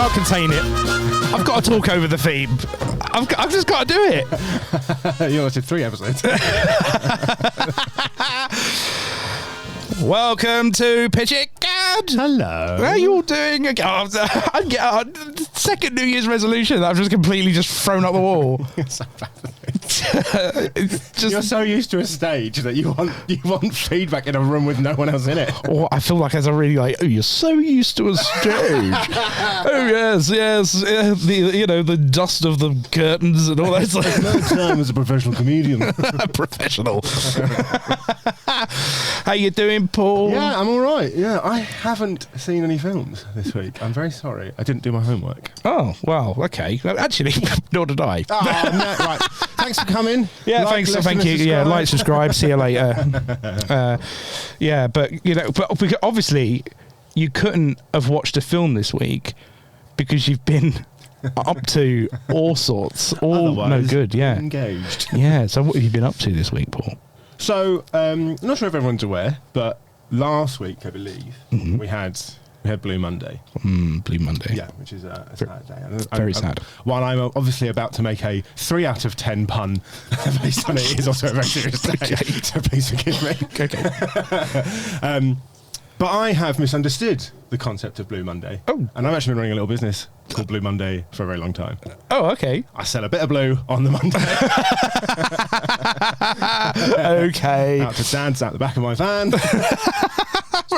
can't contain it. I've got to talk over the theme. I've just got to do it. You watched 3 episodes. Welcome to Pitch It Gad. Hello. How are you all doing? Second New Year's resolution that I've just completely thrown up the wall. You're so used to a stage that you want feedback in a room with no one else in it. Or I feel like as a really like, oh, you're so used to a stage. Oh yes, the dust of the curtains and all that. There's no time as a professional comedian. Professional. How you doing, Paul? Yeah, I'm all right. Yeah, I haven't seen any films this week. I'm very sorry. I didn't do my homework. Oh, well, okay. Actually, nor did I. Oh, no, right. Thanks for coming. Yeah, thank you. Subscribe. Yeah, like, subscribe. See you later. But obviously, you couldn't have watched a film this week because you've been up to all sorts, all no good. Yeah, engaged. Yeah. So, what have you been up to this week, Paul? So, not sure if everyone's aware, but last week, I believe, we had Blue Monday. Blue Monday. Yeah, which is a sad day. Very sad. While I'm obviously about to make a 3 out of 10 pun based on it, is also a very serious day. Okay. So please forgive me. Okay. But I have misunderstood the concept of Blue Monday. Oh. And I've actually been running a little business called Blue Monday for a very long time. Oh, okay. I sell a bit of blue on the Monday. Okay. Out to dads out the back of my van.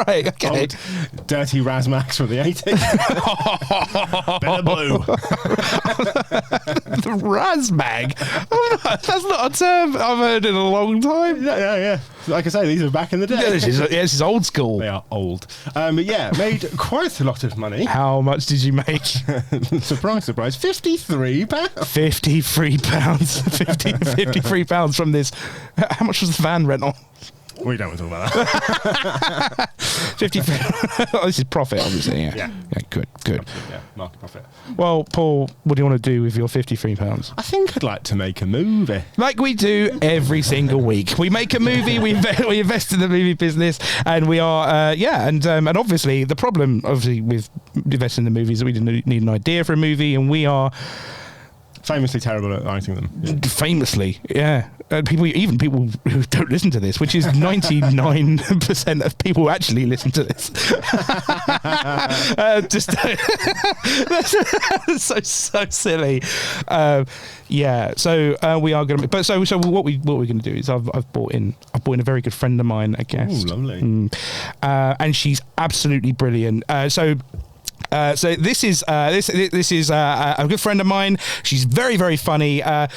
Right, okay. Old dirty Razmax from the 80s. Bit of blue. The Razmag? That's not a term I've heard in a long time. Yeah. Like I say, these are back in the day. Yeah, this is old school. They are old. But yeah, made quite a lot of money. How much did you make? Surprise, surprise. £53. £53 from this. How much was the van rental? We don't want to talk about that. 53. This is profit, obviously. Yeah. Good. Yeah, market profit. Well, Paul, what do you want to do with your £53? I think I'd like to make a movie. Like we do every single week. We make a movie, we invest in the movie business, and we are, and obviously the problem, with investing in the movies, is that we didn't need an idea for a movie, and we are famously terrible at writing them. Yeah. Famously, yeah. People who don't listen to this, which is 99% of people who actually listen to this. That's so silly. So we are going to. But so what we're going to do is I've brought in a very good friend of mine, I guess. Oh, lovely. And she's absolutely brilliant. So this is a good friend of mine. She's very, very funny. The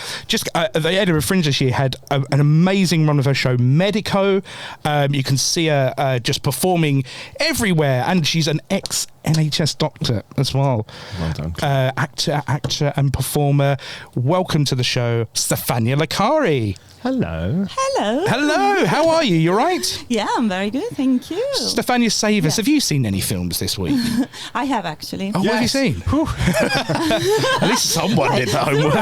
Edinburgh Fringe this year had an amazing run of her show Medico. You can see her just performing everywhere, and she's an ex-NHS doctor as well. Well done. Actor and performer. Welcome to the show, Stefania Licari. Hello. How are you? You all right? Yeah, I'm very good, thank you. Stefania, save us. Yeah. Have you seen any films this week? I have actually. Oh, yes. What have you seen? At least someone did the homework.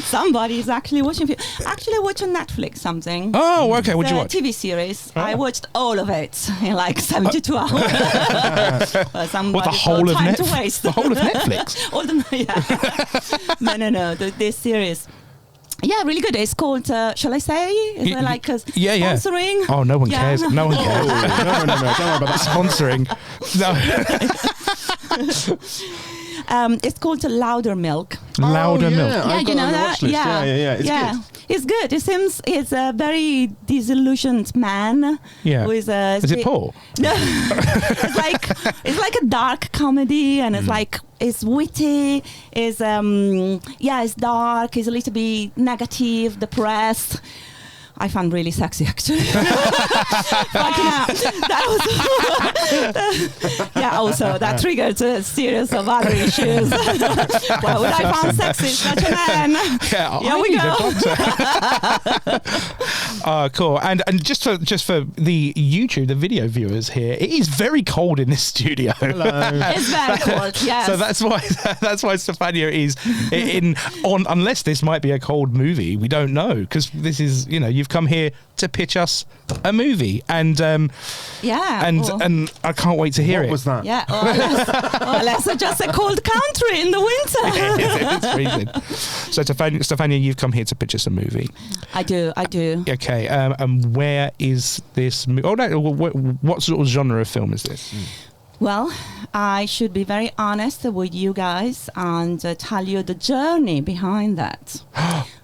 Somebody is actually watching. Actually, watch on Netflix something. Oh, okay. What'd you watch? TV series. Oh. I watched all of it in like 72 hours. What, the whole of Netflix? The whole of Netflix? No. This series. Yeah, really good. It's called, shall I say? Is it like sponsoring? Oh, no one cares. No one cares. No. Don't worry about that. Sponsoring. No. It's called Louder Milk. Louder Milk. Yeah, you know that? Yeah. It's good. It's good. It seems it's a very disillusioned man. Yeah. Who is it Paul? No. it's like a dark comedy, and it's witty. It's dark. It's a little bit negative, depressed. I found really sexy, actually. Also that triggered a series of other issues. Why would I find sexy such a man? Yeah, Here we go. Cool. And just for the YouTube, the video viewers here, it is very cold in this studio. Hello. It's very cold, yes. So that's why Stefania is on. Unless this might be a cold movie, we don't know, because this is, you've come here to pitch us a movie, and and I can't wait to hear it. What was that? Yeah, unless it's just a cold country in the winter. It's freezing. So Stefania, you've come here to pitch us a movie. I do. Okay, and where is this movie? Oh no, what sort of genre of film is this? Well, I should be very honest with you guys and tell you the journey behind that.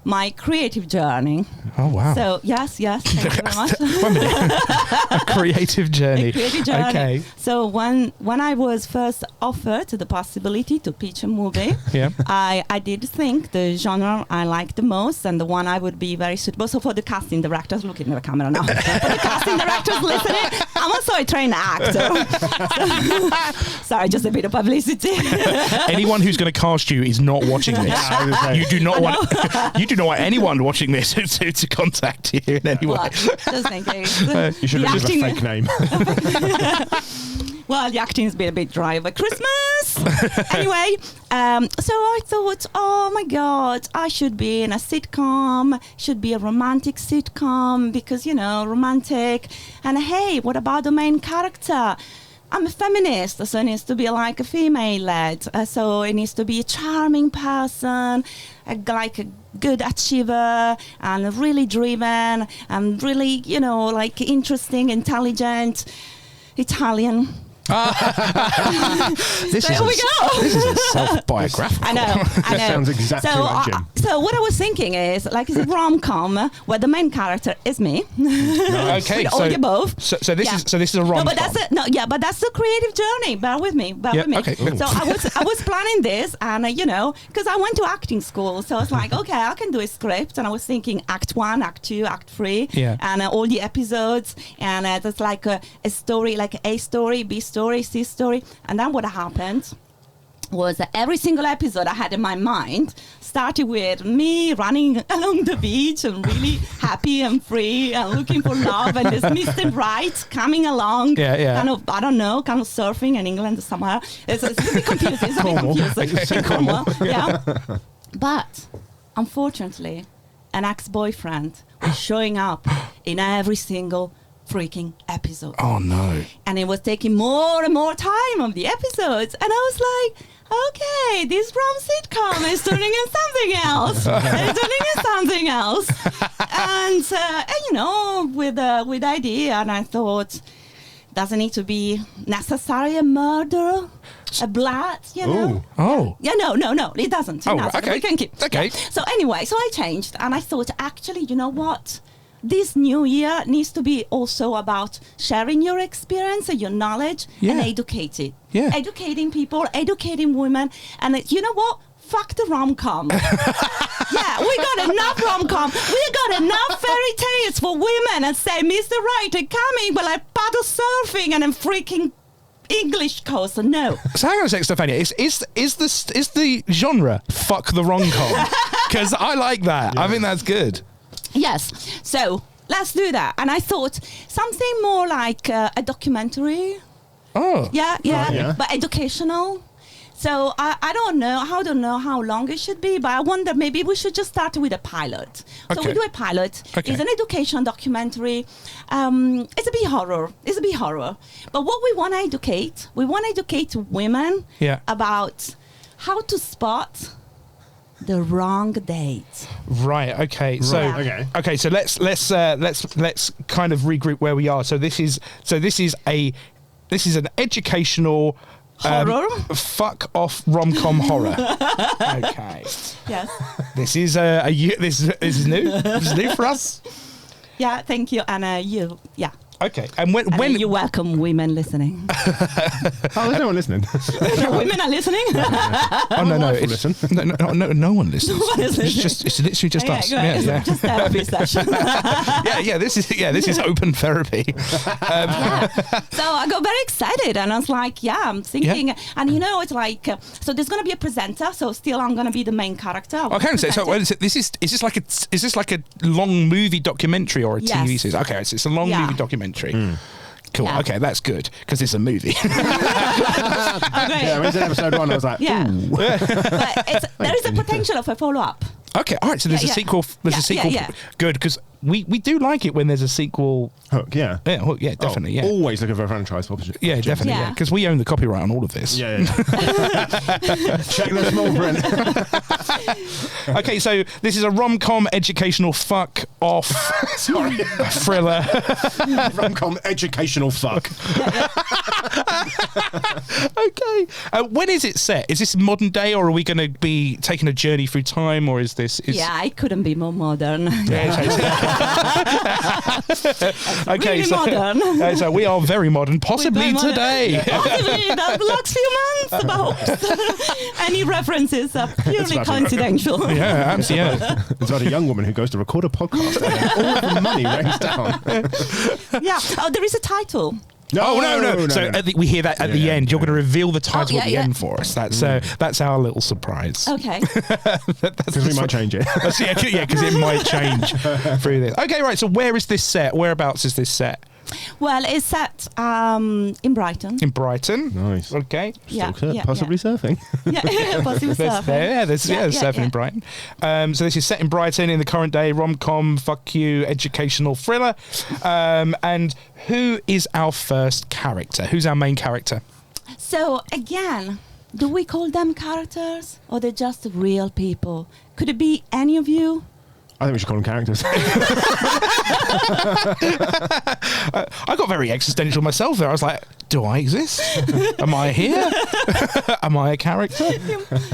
My creative journey. Oh, wow. So, yes, thank you very much. 1 minute. A creative journey. A creative journey. Okay. So, when I was first offered the possibility to pitch a movie, yeah. I did think the genre I liked the most and the one I would be very suitable. So, for the casting directors, looking at the camera now, for the casting directors listening, I'm also a trained actor. Sorry, just a bit of publicity. Anyone who's going to cast you is not watching this. You do not want anyone watching this to contact you in any way. Well, just in case. You should have used a fake name. Well, the acting's been a bit dry over Christmas. Anyway, so I thought, oh my God, I should be in a sitcom, should be a romantic sitcom because, romantic. And hey, what about the main character? I'm a feminist, so it needs to be like a female-led. So it needs to be a charming person, like a good achiever, and really driven, and really, interesting, intelligent, Italian. This there we go. This is a self-biographical. I know. That sounds exactly like Jim. So what I was thinking is, it's a rom-com where the main character is me. Nice. Okay, all the above. So this is a rom-com. But that's the creative journey. Bear with me. Okay. So I was planning this, and because I went to acting school, so I was like, okay, I can do a script, and I was thinking Act 1, Act 2, Act 3, and all the episodes, and that's like a story, like A story, B story, C story, and then what happened was that every single episode I had in my mind started with me running along the beach and really happy and free and looking for love, and this Mr. Right coming along, kind of, I don't know, kind of surfing in England somewhere. It's a bit confusing. Cornwall. Yeah. But unfortunately, an ex-boyfriend was showing up in every single freaking episode. Oh no. And it was taking more and more time of the episodes, and I was like, okay, this rom sitcom is turning into something else. And with idea, and I thought, doesn't need to be necessarily a murder, a blood, Oh. Yeah, no, it doesn't. Okay. We can keep. Okay. So anyway, so I changed, and I thought, actually, you know what? This new year needs to be also about sharing your experience and your knowledge and educating. Yeah. Educating people, educating women. And you know what? Fuck the rom-com. Yeah, we got enough rom-com. We got enough fairy tales for women and say, Mr. Right, I'm coming, but like paddle surfing and I'm freaking English course. No. So hang on a sec, Stefania. Is the genre fuck the rom-com? Because I like that. Yeah. I think that's good. Yes, so let's do that. And I thought something more like a documentary. Oh. Yeah, but educational. So I don't know how long it should be, but I wonder maybe we should just start with a pilot. So we do a pilot. Okay. It's an education documentary. It's a bit horror. But what we want to educate women about how to spot the wrong date. Right. Okay. So okay. So let's kind of regroup where we are. So this is an educational horror. Fuck off rom-com horror. Okay. Yes. This is this is new. This is new for us. Yeah. Thank you, Anna. Okay, and when And you welcome women listening. Oh, there's no one listening. Women are listening. oh no, it's, listen. no one listens. No one is It's literally just us. great. It's just therapy session. This is open therapy. So I got very excited, and I was like, I'm thinking, and it's like, so there's going to be a presenter, so still I'm going to be the main character. Okay, so is this like a long movie documentary or a TV series? Okay, so it's a long movie documentary. Cool. Yeah. Okay, that's good because it's a movie. Yeah, when it's in episode 1, I was like, ooh. But there is a potential of a follow-up. Okay, all right. So there's a sequel. There's a sequel. Good, because we do like it when there's a sequel. Hook, yeah. Yeah, hook, yeah, definitely. Yeah. Always looking for a franchise opportunity. Yeah, definitely. Yeah, because we own the copyright on all of this. Yeah. Check the small print. Okay, so this is a rom-com educational fuck off thriller. Rom-com educational fuck. Okay. When is it set? Is this modern day, or are we going to be taking a journey through time, or is this? It couldn't be more modern. Okay, really modern. So we are very modern, possibly today. Possibly the last few months, about any references are purely coincidental. Yeah, absolutely. Yeah. It's about a young woman who goes to record a podcast and all of the money rains down. Yeah. Oh, there is a title. No. So we hear that at the end. You're going to reveal the title at the end for us. That's our little surprise. Okay. Because we might change it. Because it might change through this. Okay, right. So where is this set? Whereabouts is this set? Well, it's set in Brighton. In Brighton. Nice. Okay. Possibly surfing. Possibly surfing. There's surfing in Brighton. So this is set in Brighton in the current day rom-com, fuck you, educational thriller. And who is our first character? Who's our main character? So again, do we call them characters or they're just real people? Could it be any of you? I think we should call them characters. I got very existential myself there. I was like, do I exist? Am I here? Am I a character?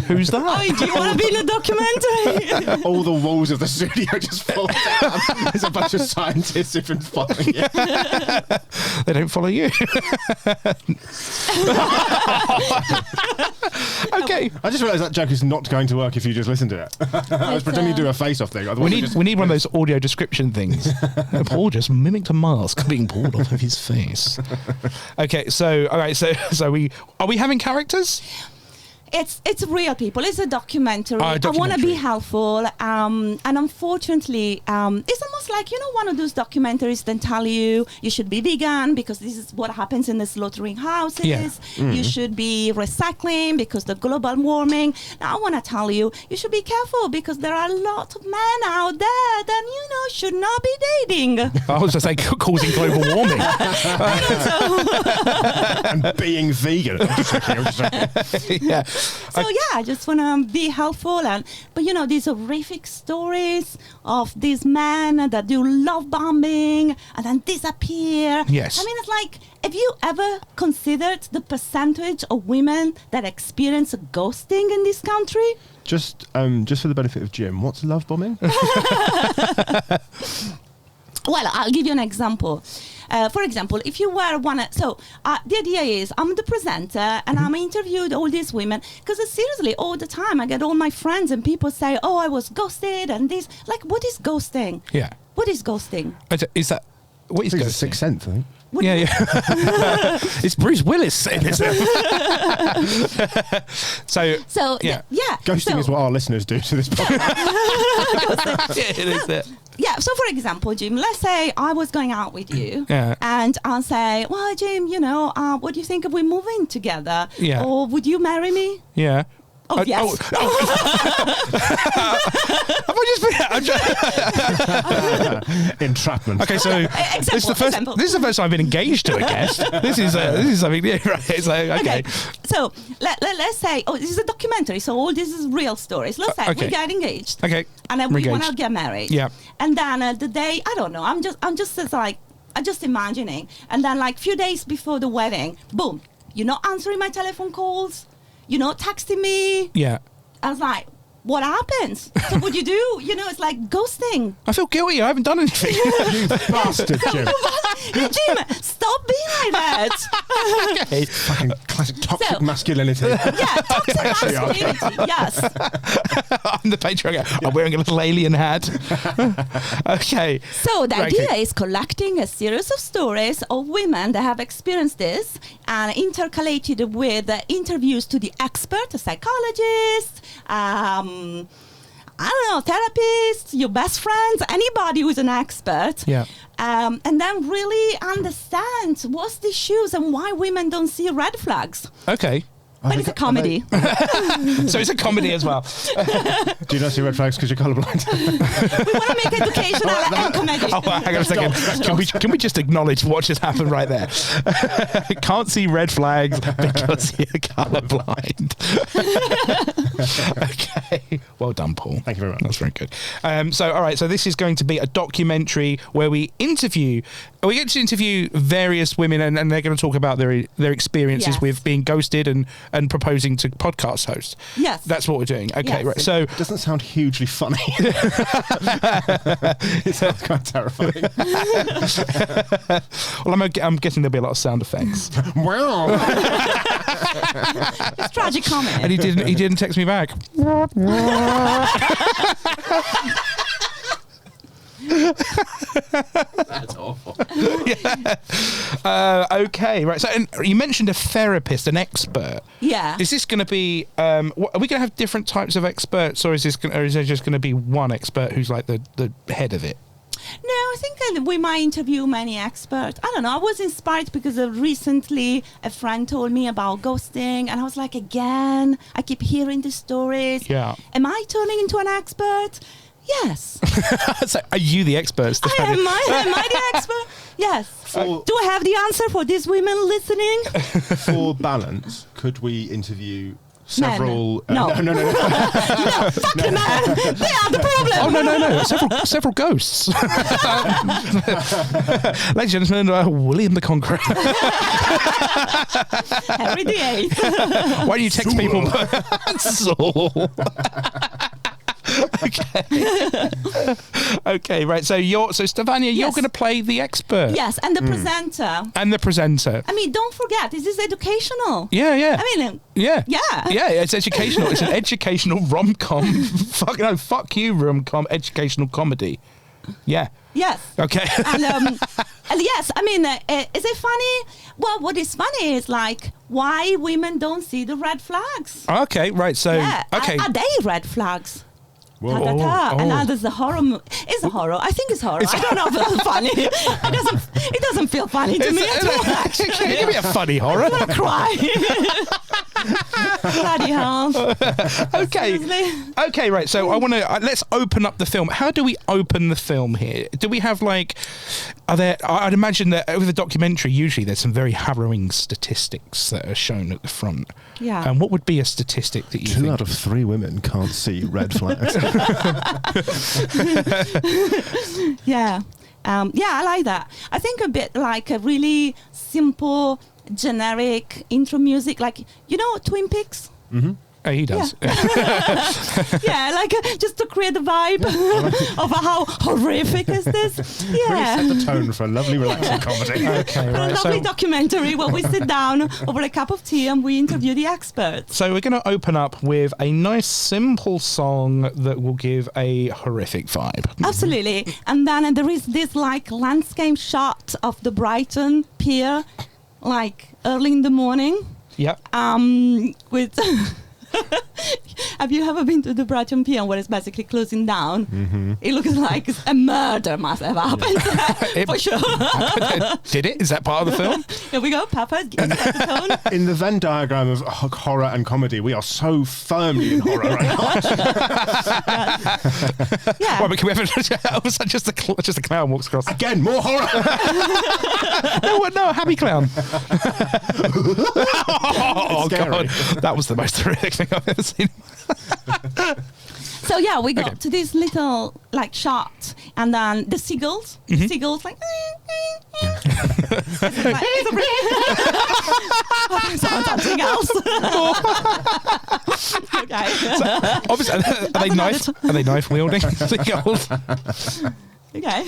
Who's that? Oh, do you want to be in a documentary? All the walls of the studio just fall down. There's a bunch of scientists who've been following you. They don't follow you. Okay. I just realised that joke is not going to work if you just listen to it. I was pretending to do a face-off thing. We need one of those audio description things. Paul just mimicked a mask being pulled off of his face. Okay, so are we having characters? It's real people. It's a documentary. I want to be helpful, and unfortunately, it's almost like one of those documentaries that tell you should be vegan because this is what happens in the slaughtering houses. Yeah. You should be recycling because the global warming. Now I want to tell you should be careful because there are a lot of men out there that should not be dating. I was just causing global warming and being vegan. Yeah. So I just want to be helpful, but these horrific stories of these men that do love bombing and then disappear. Yes. I mean, it's like, have you ever considered the percentage of women that experience ghosting in this country? Just for the benefit of Jim, what's love bombing? Well, I'll give you an example. For example, if you were the idea is I'm the presenter and I'm interviewed all these women because seriously, all the time I get all my friends and people say, "Oh, I was ghosted," and this. Like, what is ghosting? Yeah. What is ghosting? Is that what is ghosting? It's a Sixth Sense, I think. Yeah. It's Bruce Willis saying this. So yeah. Ghosting is what our listeners do to this podcast. It is it. Yeah, so for example, Jim, let's say I was going out with you and I'll say, well, Jim, what do you think if we move in together? Yeah. Or would you marry me? Yeah. Oh, yes. Entrapment. Okay, so this is the first time I've been engaged to a guest. This is something new, right? It's like, okay. So let's say, this is a documentary, so all this is real stories. Let's say we get engaged. Okay. And then we want to get married. Yeah. And then the day, I don't know, I'm just imagining. And then like few days before the wedding, boom, you're not answering my telephone calls. Texting me. Yeah. I was like, what happens? So what you do, it's like ghosting. I feel guilty. I haven't done anything. You bastard, Jim. Jim, stop being like that. Okay. Fucking classic toxic masculinity. Yeah, toxic masculinity, yes. I'm the patriarch. I'm wearing a little alien hat. Okay. So the idea is collecting a series of stories of women that have experienced this and intercalated with interviews to the expert, a psychologist, I don't know, therapists, your best friends, anybody who's an expert. Yeah. And then really understand what's the issues and why women don't see red flags. Okay. But it's a comedy. So it's a comedy as well. Do you not see red flags because you're colourblind? We want to make educational and comedy. Oh, hang on a second. Can we just acknowledge what just happened right there? Can't see red flags because you're colourblind. Okay. Well done, Paul. Thank you very much. That's very good. So, all right. So this is going to be a documentary where we get to interview various women and they're going to talk about their experiences with being ghosted and proposing to podcast hosts. Yes. That's what we're doing. Okay, Yes. right. So It doesn't sound hugely funny. It sounds quite terrifying. well, I'm guessing there'll be a lot of sound effects. Wow. It's tragic comedy. And he didn't text me back. That's awful. Okay, right. So, and you mentioned a therapist, an expert. Yeah. Is this going to be? Are we going to have different types of experts, or is there just going to be one expert who's like the head of it? No, I think we might interview many experts. I don't know. I was inspired because recently a friend told me about ghosting, and I was like, again, I keep hearing these stories. Yeah. Am I turning into an expert? Yes. So, are you the expert, Stefania? Am I the expert? Yes. Do I have the answer for these women listening? For balance, could we interview several... No. No. No, fuck the man. They are the problem. Oh no! Several ghosts. Ladies and gentlemen, William the Conqueror. Henry VIII. Why do you text people? Saul. Okay, right. So Stefania, you're going to play the expert. Yes, and the presenter. And the presenter. I mean, don't forget, this is educational. Yeah. I mean, yeah. Yeah. Yeah, it's educational. It's an educational rom-com. Fuck you, rom-com educational comedy. Yeah. Yes. Okay. And yes, I mean, is it funny? Well, what is funny is like why women don't see the red flags. Okay, right. So, Yeah. okay. Are they red flags? Whoa. Ta, ta, ta. Oh. And now there's the horror. It's a horror. I think it's horror. I don't know if it's funny. It doesn't feel funny to me at all, actually. Give me a funny horror. I want to cry. Bloody hell. Okay. Seriously. Okay, right. So I want to let's open up the film. How do we open the film here? Do we have I'd imagine that with a documentary, usually there's some very harrowing statistics that are shown at the front. Yeah. And what would be a statistic that you 2 think? out of 3 women can't see red flags. Yeah. I like that. I think a bit like a really simple, generic intro music, like, Twin Peaks? Mm-hmm. Oh, he does. Yeah, like just to create the vibe of how horrific is this. Really Yeah. set the tone for a lovely, relaxing comedy. Okay, A right. lovely So, documentary where we sit down over a cup of tea and we interview the experts. so we're going to open up with a nice, simple song that will give a horrific vibe. Absolutely. And then there is this like landscape shot of the Brighton Pier, like early in the morning. Yep. With have you ever been to the Brighton Pier where it's basically closing down? Mm-hmm. It looks like a murder must have happened. For sure. Did it? Is that part of the film? Here we go, Papa. Set the tone. In the Venn diagram of horror and comedy, we are so firmly in horror right now. Yeah. Well, but can we have all of a sudden just a clown walks across? Again, more horror. No, a happy clown. Oh, Scary. God. That was the most horrific thing I've ever seen. So yeah, we got Okay. to this little like shot, and then the seagulls, Mm-hmm. seagulls like, Something else. Okay. So, obviously, are they knife wielding? Seagulls? Okay.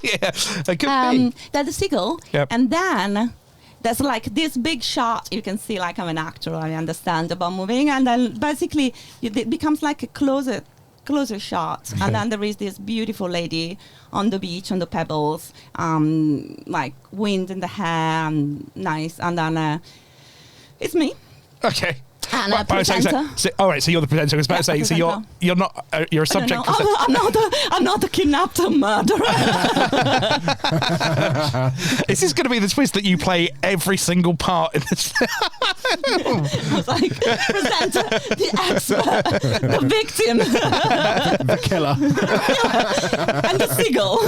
Yeah, it could be. That's a seagull. Yep. And then there's like this big shot. You can see like I'm an actor. I understand about moving. And then basically it becomes like a closer shot. Okay. And then there is this beautiful lady on the beach, on the pebbles, like wind in the hair, and nice. And then it's me. Okay. And Right, a presenter. all right, so you're the presenter. I was about to say, so presenter. you're not you're a I don't subject. know. I'm not a kidnapped murderer. Is this going to be the twist that you play every single part in this? I was like, presenter, the expert, the victim, The killer. and the seagull.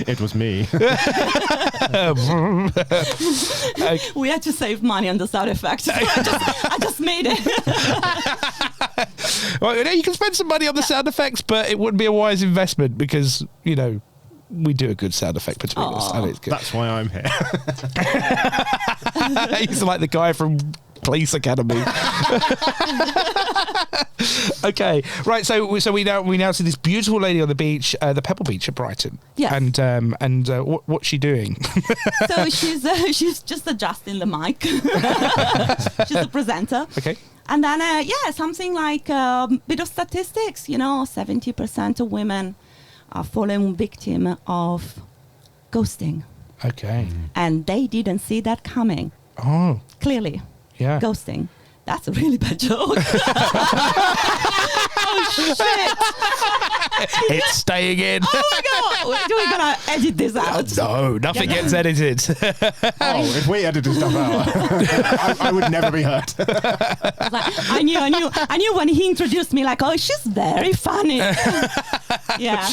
It was me. We had to save money on the sound effects. So I just made it. Well, you can spend some money on the sound effects, but it wouldn't be a wise investment because we do a good sound effect between us. And it's good. That's why I'm here. He's like the guy from Police Academy. Okay, right. So we now see this beautiful lady on the beach, the Pebble Beach at Brighton. Yes. And what's she doing? So she's just adjusting the mic. She's a presenter. Okay. And then something like a bit of statistics. 70% of women are falling victim of ghosting, Okay. and they didn't see that coming. Oh, Clearly. yeah. Ghosting. That's a really bad joke. Oh, shit. It's staying in. Oh, my God. We're going to edit this out. No, nothing gets edited. Oh, if we edited stuff out, I would never be hurt. Like, I knew when he introduced me, like, oh, she's very funny. Yeah.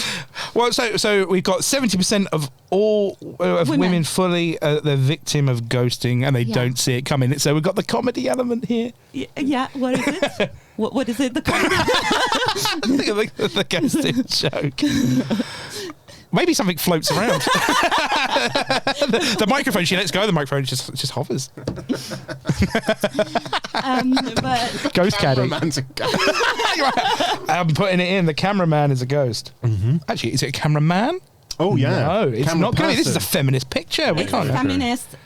Well, so we've got 70% of all of women fully the victim of ghosting, and they don't see it coming. So we've got the comedy element here. Yeah. What is it? What is it? The the ghosting joke. Maybe something floats around. the microphone, she lets go of the microphone, just hovers. But Ghost caddy. Cameraman's a ghost. I'm putting it in. The cameraman is a ghost. Mm-hmm. Actually, is it a cameraman? Oh, yeah. No, it's Camera not going to be. This is a person. feminist picture. We it's can't. feminist,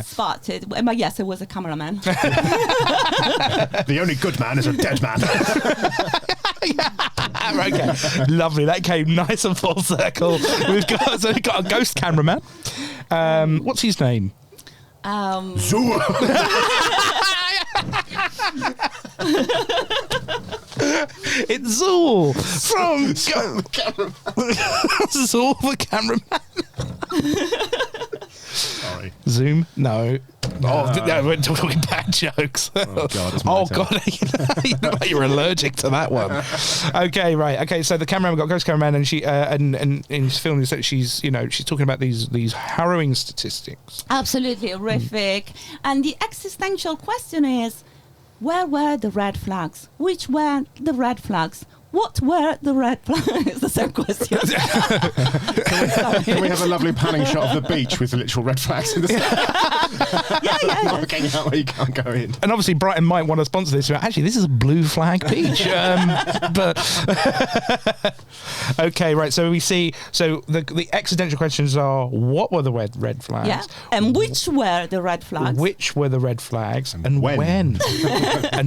spotted. But yes, it was a cameraman. The only good man is a dead man. Okay, lovely. That came nice and full circle. We've got a ghost cameraman. What's his name? Zoo. It's Zool from Zool the cameraman. Sorry. Zoom? No. Oh, no, we're talking bad jokes. Oh, God. It's my turn. God. You know, you're allergic to that one. Okay, right. Okay, so the cameraman, we've got ghost cameraman, and she and she's filming this. She's talking about these harrowing statistics. Absolutely horrific. And the existential question is, where were the red flags? Which were the red flags? What were the red flags? It's the same question. Can we have a lovely panning shot of the beach with the literal red flags in the Yeah. marking out where you can't go in? And obviously, Brighton might want to sponsor this. Actually, this is a blue flag beach. But okay, right. So we see. So the existential questions are: what were the red flags? Yeah. And which were the red flags? Which were the red flags? And when? And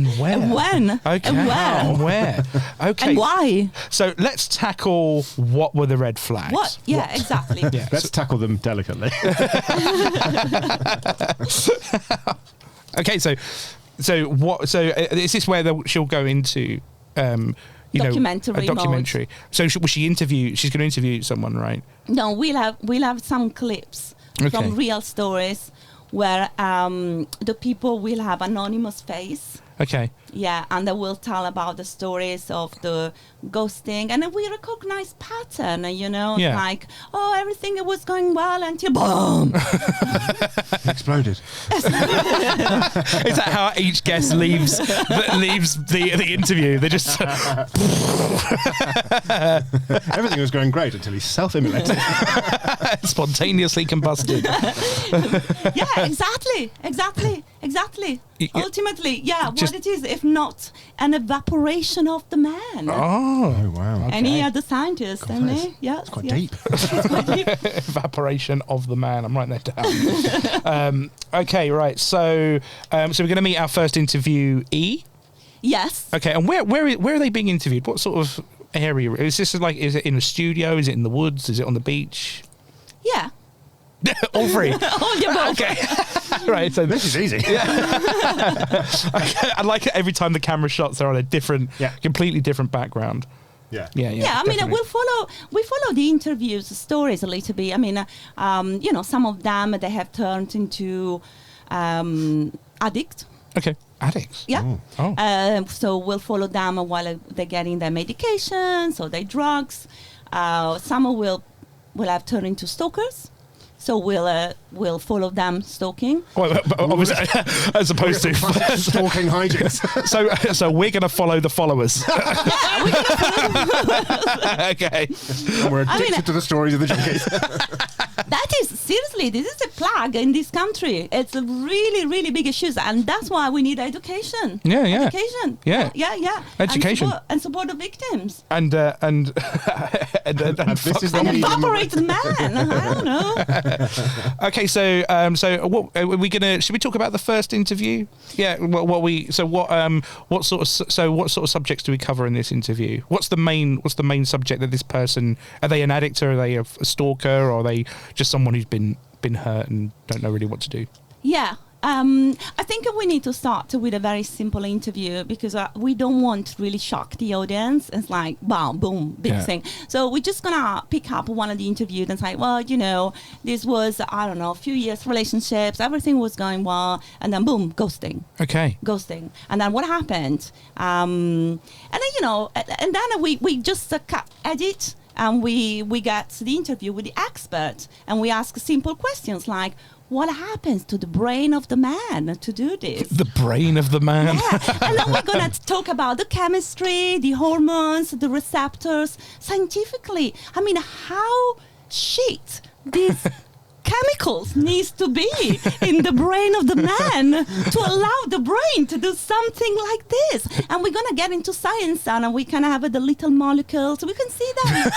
where? And when? Okay. And where? And where? Okay. And why? So let's tackle what were the red flags. What? Yeah, exactly. Yeah. Let's tackle them delicately. Okay. So what? So is this where she'll go into? Documentary a documentary. So was she interview? She's going to interview someone, right? No, we'll have some clips from real stories where the people will have anonymous face. Okay. Yeah, and they will tell about the stories of the ghosting, and then we recognize pattern, Yeah. like, oh, everything was going well until boom. Exploded. Is that how each guest leaves the interview? They just Everything was going great until he self-immolated. spontaneously combusted. Yeah, exactly. Ultimately, just- what it is, if not an evaporation of the man. Oh, wow. And he had the scientist, and It's quite deep. evaporation of the man. I'm writing that down. Okay, right. So we're going to meet our first interviewee. Yes. Okay, and where are they being interviewed? What sort of area is this? Like, is it in a studio? Is it in the woods? Is it on the beach? Yeah. All three. All the above. Okay. Right. So This is easy. I like it every time the camera shots are on a different, completely different background. Yeah. Yeah. Yeah, I mean, definitely. we follow the interviews stories a little bit. I mean, some of them they have turned into addict. Okay. Addicts. Yeah. Oh. So we'll follow them while they're getting their medications or their drugs. Some will have turned into stalkers. So we'll follow them stalking. Well, but obviously, as opposed to Stalking hijinks. so we're going to follow the followers. Yeah, we're gonna follow Okay. And we're addicted to the stories of the junkies. That is, seriously, this is a plague in this country. It's a really, really big issue. And that's why we need education. Yeah, yeah. Education. Yeah. Yeah. Education. And support the victims. And this is An the medium of- evaporated man. I don't know. Okay, so what are we gonna? Should we talk about the first interview? Yeah. What sort of subjects do we cover in this interview? What's the main subject that this person? Are they an addict, or are they a stalker, or are they just someone who's been hurt and don't know really what to do? Yeah. I think we need to start with a very simple interview because we don't want to really shock the audience. It's like, wow, boom, big thing. So we're just going to pick up one of the interviews and say, well, this was, I don't know, a few years relationships. Everything was going well. And then, boom, ghosting. Okay. Ghosting. And then what happened? And then we just edit. And we get the interview with the expert. And we ask simple questions like, what happens to the brain of the man to do this? The brain of the man. Yeah. And then we're going to talk about the chemistry, the hormones, the receptors, scientifically. I mean, how shit these chemicals needs to be in the brain of the man to allow the brain to do something like this. And we're going to get into science, and we can have the little molecules. We can see them.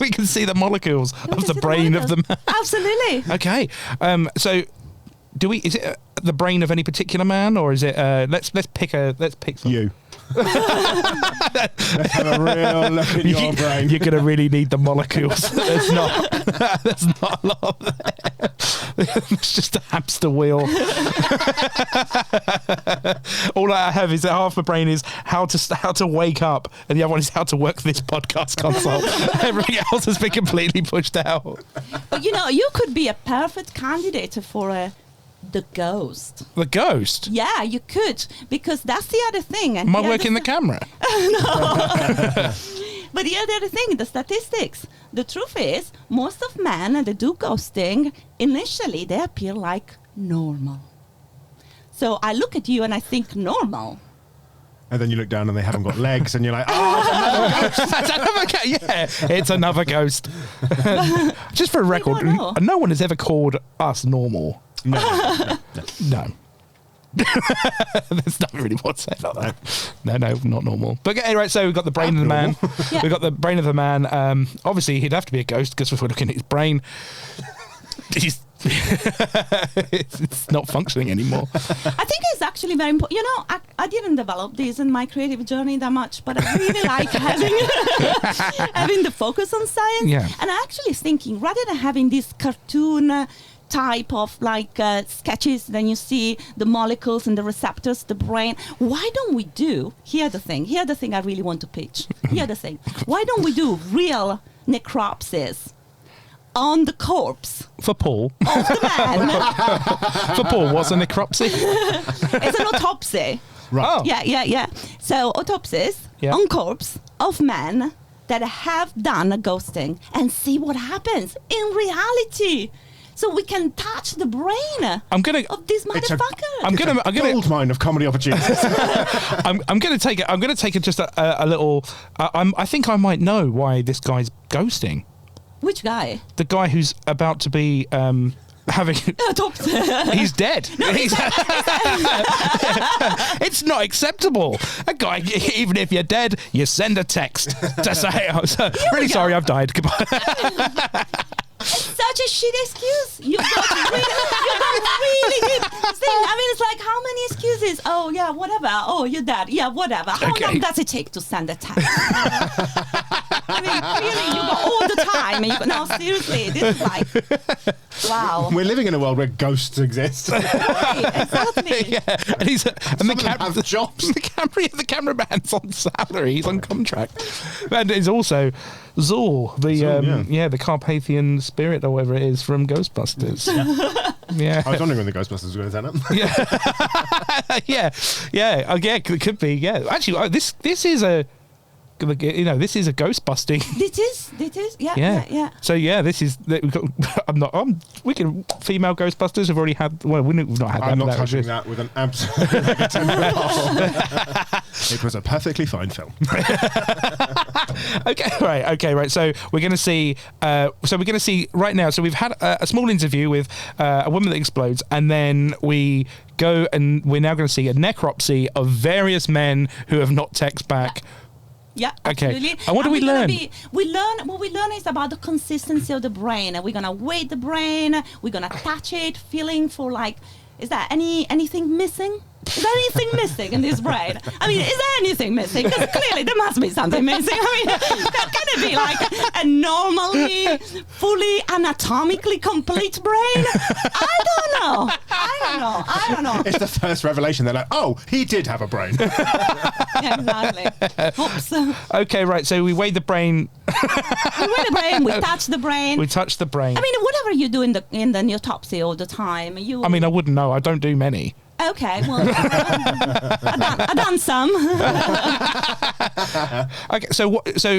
We can see the molecules of the brain of the man. Absolutely. Okay. So is it the brain of any particular man, or is it let's pick some. You. Let's have a real look in your brain. You're going to really need the molecules. There's not a lot there. It's just a hamster wheel. All I have is that half my brain is how to wake up, and the other one is how to work this podcast console. Everything else has been completely pushed out. But you could be a perfect candidate for the ghost. The ghost? Yeah, you could, because that's the other thing. And Am I working the camera? But the other thing, the statistics. The truth is, most of men that do ghosting, initially they appear like normal. So I look at you and I think normal. And then you look down and they haven't got legs, and you're like, oh, It's another ghost. Yeah, it's another ghost. Just for a record, don't know. no one has ever called us normal. no. No. There's not really what to say about that. No, not normal. But okay, right, so we've got the brain of the man. Yeah. We've got the brain of the man. Obviously, he'd have to be a ghost because if we're looking at his brain, it's not functioning anymore. I think it's actually very important. I didn't develop this in my creative journey that much, but I really like having the focus on science. Yeah. And I actually thinking, rather than having this cartoon type of sketches, then you see the molecules and the receptors, the brain. Why don't we do, here's the thing I really want to pitch. Here's the thing. Why don't we do real necropsies on the corpse For Paul. of the man. For Paul, what's a necropsy? It's an autopsy. Right. Oh. Yeah. So autopsies on corpse of men that have done a ghosting and see what happens in reality. So we can touch the brain I'm gonna. of this motherfucker. I'm gonna. Gold mine of comedy opportunities. I'm gonna take it. I'm gonna take it just a little. I think I might know why this guy's ghosting. Which guy? The guy who's about to be having. Autopsy. He's dead. It's not acceptable. A guy, even if you're dead, you send a text to say, "I'm really sorry, I've died. Goodbye." Such a shit excuse. You got really deep thing. I mean, it's like, how many excuses? Oh, yeah, whatever. Oh, you're dead. Yeah, whatever. How long does it take to send a text? I mean, really, you got all the time. And no, seriously, this is like, wow. We're living in a world where ghosts exist. Right, exactly. Yeah, and he's and Some of them have jobs. The cameraman's on salary. He's on contract, and it's also Zor, the Carpathian spirit or whatever it is from Ghostbusters. Yeah. I was wondering when the Ghostbusters were going to turn up. Yeah, it could be. Yeah, actually, this is a. This is a ghost busting. It is. Yeah. So this is. We can female Ghostbusters have already had. Well, we've not had that. I'm not touching that with an absolute negative bottle. It was a perfectly fine film. Okay, right. So we're going to see. Right now. So we've had a small interview with a woman that explodes, and then we go and we're now going to see a necropsy of various men who have not texted back. Yeah, okay. absolutely. And what do we learn? What we learn is about the consistency of the brain. And we're gonna weight the brain. We're gonna touch it, feeling for like, is there anything missing? Is there anything missing in this brain? I mean, is there anything missing? Because clearly there must be something missing. I mean, that can it be like a normally, fully anatomically complete brain? I don't know. It's the first revelation. They're like, oh, he did have a brain. Yeah, exactly. Oops. Okay, right. So we weigh the brain. We touch the brain. We touch the brain. I mean, whatever you do in the autopsy all the time, I mean, I wouldn't know. I don't do many. Okay, well, I've done some. Okay, so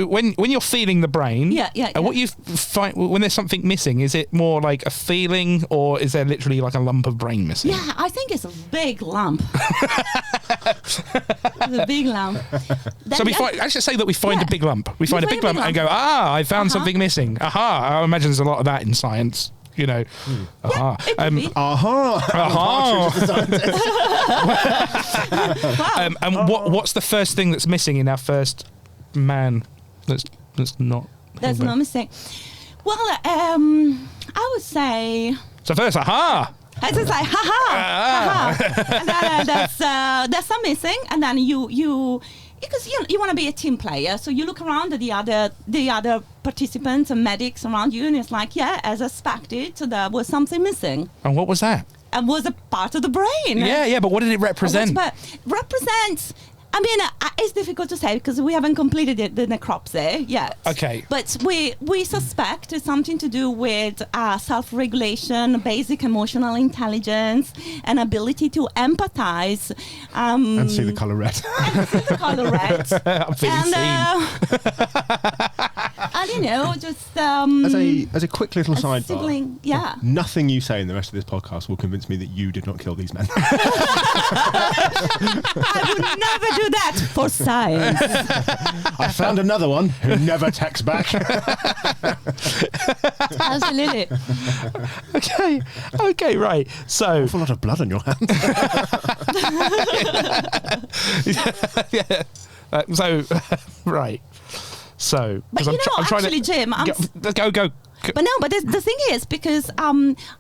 when you're feeling the brain, what you find when there's something missing, is it more like a feeling, or is there literally like a lump of brain missing? Yeah, I think it's a big lump. It's a big lump. So we find. I should say that we find a big lump. We find a big lump and go, I found something missing. Aha! I imagine there's a lot of that in science. Aha. And what's the first thing that's missing in our first man that's not missing? Well, I would say. So first, aha! It's just like ha. And then there's some missing, and then you because you want to be a team player, so you look around at the other participants and medics around you, and it's like, as expected, so there was something missing. And what was that? It was a part of the brain. Yeah, but what did it represent? Represents. I mean, it's difficult to say because we haven't completed the necropsy yet. Okay. But we suspect it's something to do with self-regulation, basic emotional intelligence, and ability to empathize. And see the colour red. I'm feeling seen. And just as a quick little sidebar. Sibling, Nothing you say in the rest of this podcast will convince me that you did not kill these men. I would never do that for science. I found another one who never texts back. Absolutely. Okay, right. So, awful lot of blood on your hands. Right. So, but I'm trying actually, Jim, go. But the thing is, because I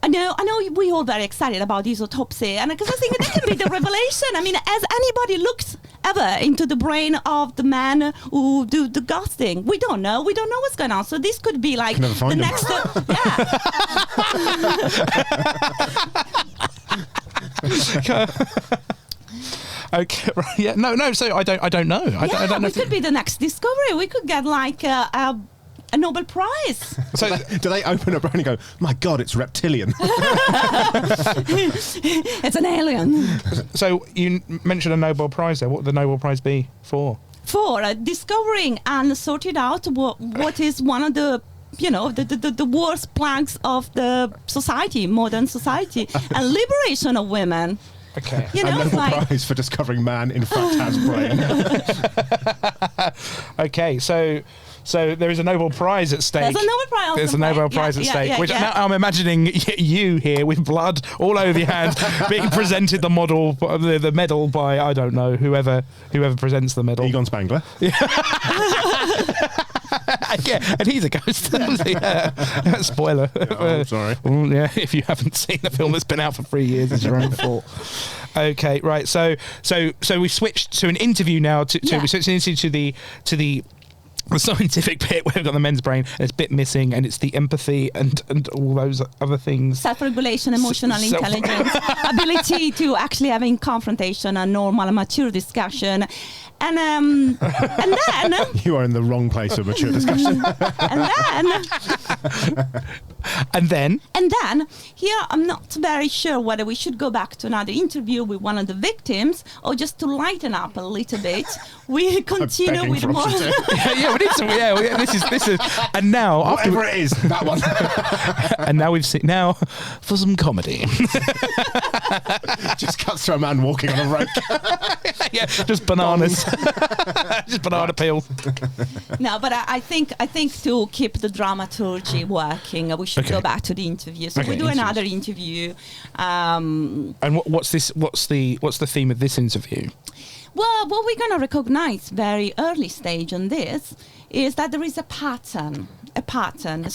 know we're all very excited about this autopsy, and because I think that can be the revelation. I mean, has anybody looked ever into the brain of the man who do the ghosting? We don't know. We don't know what's going on. So this could be like the next. Okay, right, no. So I don't know. I don't know. It could be the next discovery. We could get like a Nobel Prize. So Do they open up and go, my God, it's reptilian? It's an alien. So you mentioned a Nobel Prize there. What would the Nobel Prize be for? For discovering and sorting out what is one of the the worst plagues of the society, modern society, and liberation of women. Okay. You A know, it's Nobel like Prize for discovering man in fact has brain. Okay, so there is a Nobel Prize at stake. there's a Nobel Prize. There's a Nobel Prize at stake, which now I'm imagining you here with blood all over your hands being presented the medal by, I don't know, whoever presents the medal. Egon Spangler. Yeah, and he's a ghost. Yeah. Spoiler. Oh, sorry. Yeah, if you haven't seen the film that's been out for 3 years, it's your own fault. Okay, right. So we switched to an interview now. We switched into the scientific bit where we've got the men's brain, and it's a bit missing, and it's the empathy and all those other things. Self-regulation, emotional intelligence, ability to actually having confrontation and normal and mature discussion. And then You are in the wrong place for mature discussion. and then here I'm not very sure whether we should go back to another interview with one of the victims or just to lighten up a little bit. We continue with more. Yeah, we need some. Yeah, this is. And now, Whatever it is, that one. and now we've seen for some comedy. Just cuts to a man walking on a rope. Yeah, just bananas, just banana peel. No, but I think to keep the dramaturgy working, we should Okay. go back to the interview. So Okay, we do interviews. another interview. And what's this? What's the theme of this interview? Well, what we're going to recognize very early stage on this is that there is a pattern. Pattern.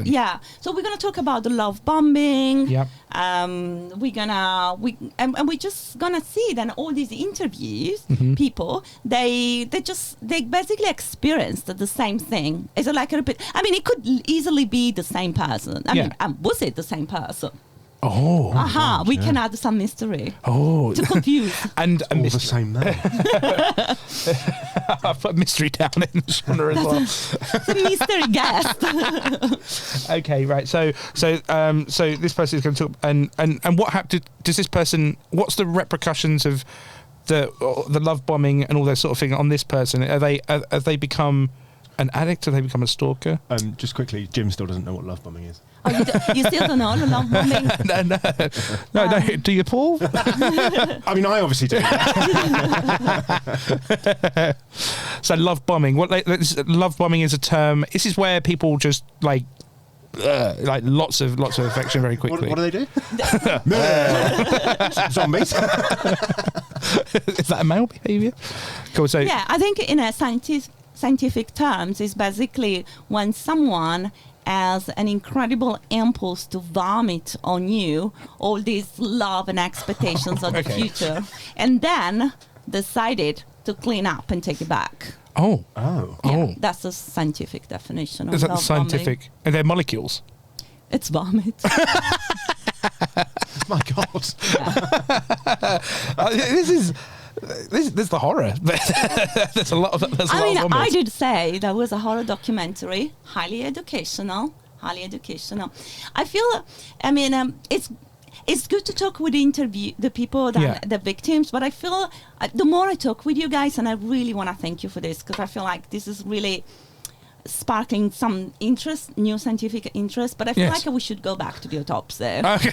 Yeah. So we're going to talk about the love bombing. Yep. We're just going to see then all these interviews, Mm-hmm. people, they basically experienced the same thing. It's like a repeat. I mean, it could easily be the same person. I mean, was it the same person? Oh. Aha, we can add some mystery Oh. to confuse. And All the mystery. same name. I put mystery down in the genre as well. The mystery guest. Okay, right. So this person is going to talk, and what happened? Does this person? What's the repercussions of the love bombing and all that sort of thing on this person? Have they become an addict? Have they become a stalker? Just quickly, Jim still doesn't know what love bombing is. Oh, you still don't know the love bombing? No. Do you, Paul? I mean, I obviously do. So love bombing. Love bombing is a term. This is where people just like lots of affection very quickly. What do they do? Zombies. Is that a male behaviour? Cool. So Yeah, I think in a scientific terms, it's basically when someone has an incredible impulse to vomit on you all these love and expectations of the Okay. future, and then decided to clean up and take it back. Oh. Oh. Yeah, Oh. that's the scientific definition of Is that the love bombing. scientific? And they're molecules. It's vomit. My God. This is the horror. There's a lot of. I mean, I did say there was a horror documentary, highly educational. I feel, it's good to talk with the people, the victims, but I feel the more I talk with you guys, and I really want to thank you for this, because I feel like this is really sparkling some interest, new scientific interest, but I feel like we should go back to the autopsy. Okay.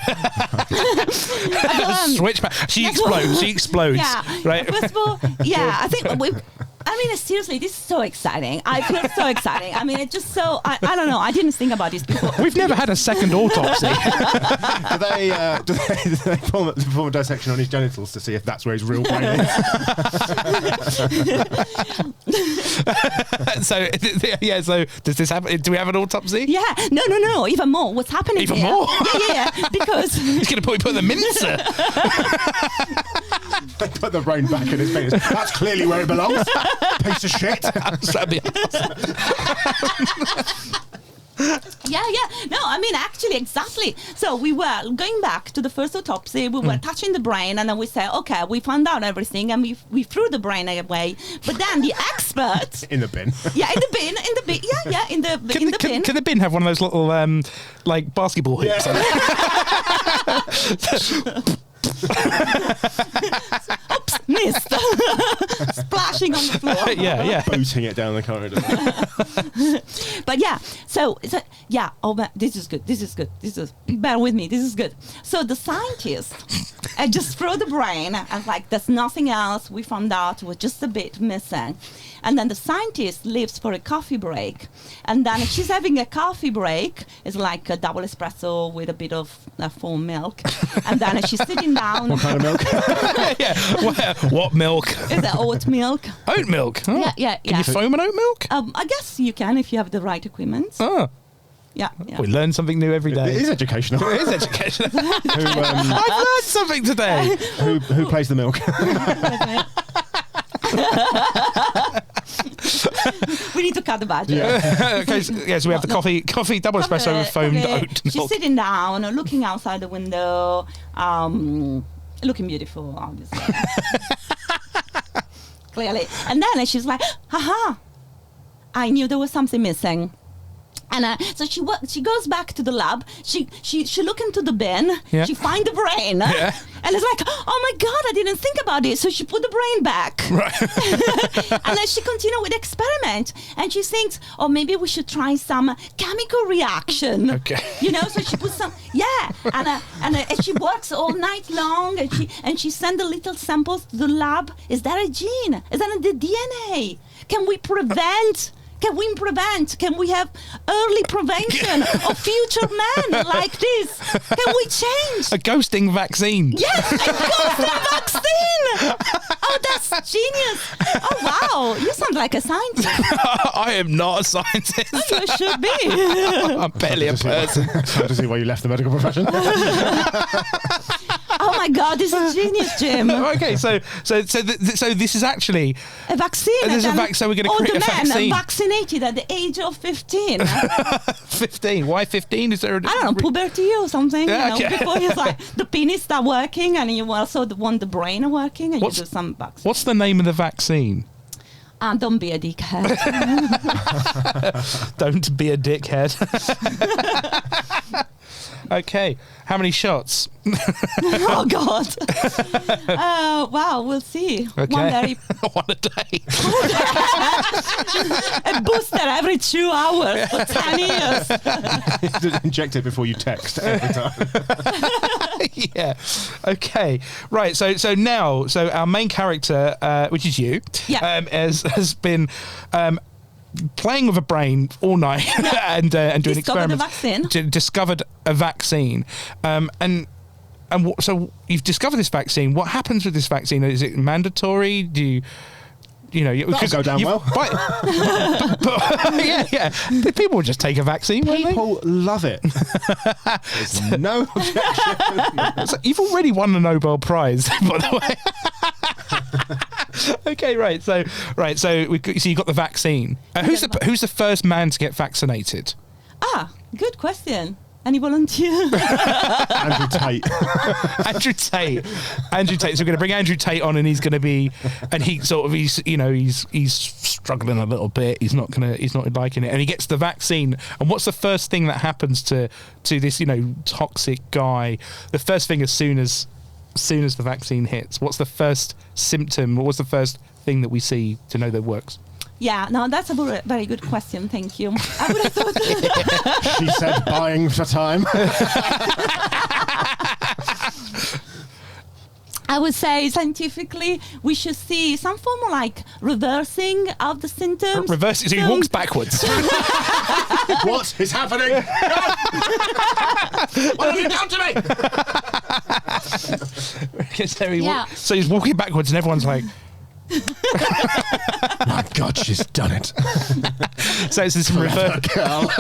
Switch back. She explodes. Yeah. Right. First of all, yeah, I think seriously, this is so exciting. I feel so exciting. I mean, it's just so, I don't know. I didn't think about this before. We've never had a second autopsy. Do they perform a dissection on his genitals to see if that's where his real brain is? So does this happen? Do we have an autopsy? Yeah, no. Even more. What's happening? Even here? more? Yeah. Because He's going to put the mincer. They put the brain back in his penis. That's clearly where it belongs. Piece of shit. Slap the ass. Yeah. No, I mean, actually, exactly. So we were going back to the first autopsy. We were touching the brain, and then we said, okay, we found out everything, and we threw the brain away. But then the expert... In the bin. Yeah, in the bin. Yeah, in the bin. Can the bin have one of those little, like, basketball hoops? Yeah. Oops, missed. Splashing on the floor. Yeah. Booting it down the corridor. But yeah, so yeah. Oh, man, this is good. Bear with me. This is good. So the scientist just threw the brain and like, there's nothing else. We found out was just a bit missing, and then the scientist leaves for a coffee break, and then she's having a coffee break. It's like a double espresso with a bit of foam milk, and then she's sitting down. What kind of milk? Yeah. What milk? Is it oat milk? Oat milk. Oh. Yeah. Can you foam an oat milk? I guess you can if you have the right equipment. Oh. Yeah. We learn something new every day. It is educational. It is educational. Who, I've learned something today. who plays the milk? We need to cut the budget. Yeah. Okay, so we have the coffee double espresso with foamed oat She's milk. sitting down, looking outside the window, looking beautiful, obviously. Clearly. And then she's like, haha, I knew there was something missing. And so she goes back to the lab. She look into the bin. Yeah. She find the brain. Yeah. And it's like, oh my God, I didn't think about it. So she put the brain back. Right. And then she continued with the experiment. And she thinks, oh, maybe we should try some chemical reaction. Okay. You know, so she puts some, and she works all night long. And she sends the little samples to the lab. Is that a gene? Is that the DNA? Can we prevent? Can we have early prevention of future men like this? Can we change? A ghosting vaccine. Yes, a ghosting vaccine! Oh, that's genius. Oh, wow. You sound like a scientist. I am not a scientist. Oh, you should be. I'm barely a person. Sad to see why you left the medical profession. Oh, my God, this is genius, Jim. Okay, so this is actually A vaccine. There's a and then so we're going to all create the a men vaccine. vaccinated at the age of 15. 15. Why 15? Is there? I don't know, puberty or something. Yeah, you know, okay. before it's like the penis start working, and you also want the brain working, and you do some vaccine. What's the name of the vaccine? Don't be a dickhead. Don't be a dickhead. Okay, how many shots? Oh God! Wow, we'll see. Okay. One a day. A booster every 2 hours for 10 years. Inject it before you text every time. Yeah. Okay. Right. So our main character, which is you, has been playing with a brain all night and doing experiments. Discovered a vaccine. So you've discovered this vaccine. What happens with this vaccine? Is it mandatory? Do you That'll go down well. Yeah. People would just take a vaccine. People love it. There's no objection. So you've already won the Nobel Prize, by the way. Okay, right. So you got the vaccine. Who's the first man to get vaccinated? Good question. Any volunteer? Andrew Tate. Andrew Tate. So we're going to bring Andrew Tate on, and he's going to be, and he's struggling a little bit. He's not liking it, and he gets the vaccine. And what's the first thing that happens to this toxic guy? The first thing as soon as the vaccine hits, what's the first symptom? What was the first thing that we see to know that it works? Yeah, no, that's a very good question. Thank you. I would have thought. She said, buying for time. I would say scientifically, we should see some form of like reversing of the symptoms. Reversing, so he walks backwards. What is happening? What have you done to me? So he's walking backwards, and everyone's like, my God, she's done it. So it's this reverse. Girl.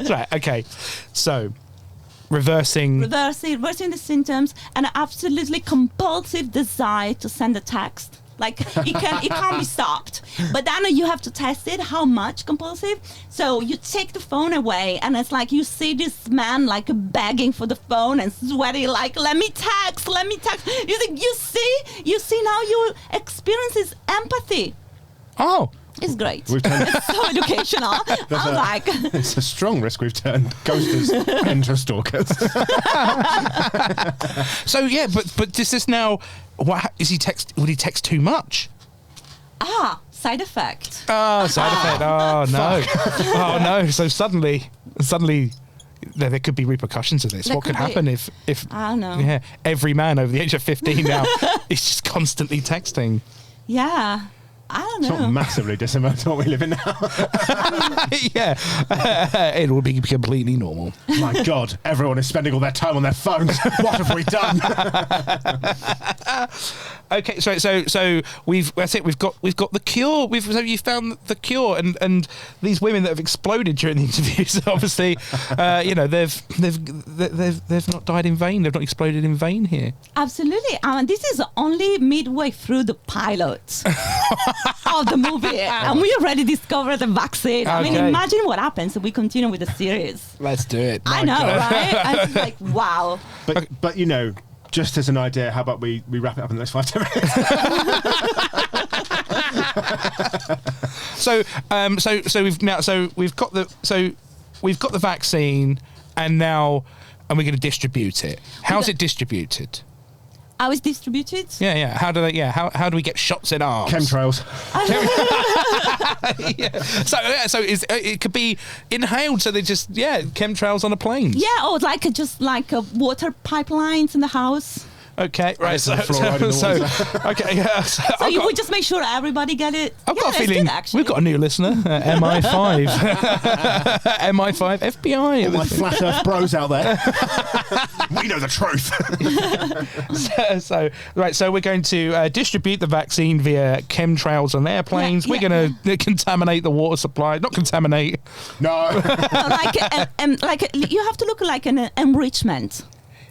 Right. Okay. So reversing the symptoms, and an absolutely compulsive desire to send a text. Like it can't be stopped. But then you have to test it, how much compulsive. So you take the phone away, and it's like you see this man like begging for the phone and sweating, like, let me text. You see now you experience his empathy. Oh. It's great. It's so educational. I was like, it's a strong risk we've turned ghosters into stalkers. So yeah, but this is now. What is he text? Would he text too much? Side effect. Side effect. Oh no. Oh no. So suddenly, there could be repercussions of this. What could happen if I don't know. Yeah, every man over the age of 15 now is just constantly texting. Yeah. I don't It's know. not massively dissimilar to what we live in now. Yeah, it will be completely normal. My God, everyone is spending all their time on their phones. What have we done? Okay, so we've got the cure. You found the cure, and these women that have exploded during the interviews, obviously, they've not died in vain. They've not exploded in vain here. Absolutely. This is only midway through the pilot of the movie, and we already discovered the vaccine. I mean, Okay. imagine what happens if we continue with the series. Let's do it. I know, right? I was like, wow. But you know, just as an idea, how about we wrap it up in the next 5-10 minutes? we've got the vaccine, and we're going to distribute it. How's it distributed? How is distributed? Yeah. How do we get shots in arms? Chemtrails. So it could be inhaled. So they just chemtrails on a plane. Yeah, or just like water pipelines in the house. Okay, right. So fluoride in the water. Okay, yeah. So you would just make sure everybody get it. I've got a that's feeling good, actually. we've got a new listener, MI5, MI5, FBI. All my flat Earth bros out there. We know the truth. So we're going to distribute the vaccine via chemtrails on airplanes. We're going to contaminate the water supply. Not contaminate. No. You have to look like an enrichment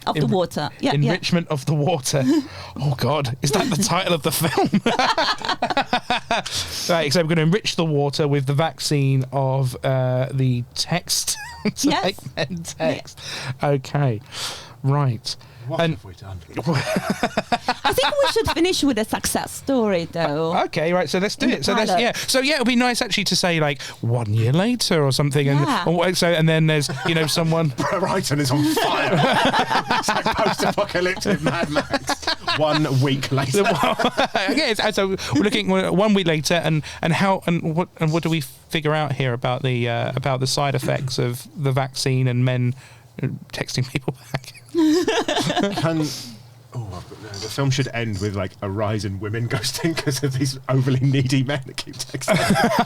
of the water. Enrichment of the water. Oh God, is that the title of the film? Right, so we're going to enrich the water with the vaccine of the text. To Yes. make men text. Okay, right. What have we done? I think we should finish with a success story, though. Okay, right. So let's do it. So pilot. it'd be nice actually to say like 1 year later or something, Yeah. and then there's someone. Brighton is on fire. It's like post-apocalyptic Mad Max. 1 week later. So we're looking 1 week later, and what do we figure out here about the side effects of the vaccine and men texting people back? The film should end with like a rise in women ghosting because of these overly needy men that keep texting.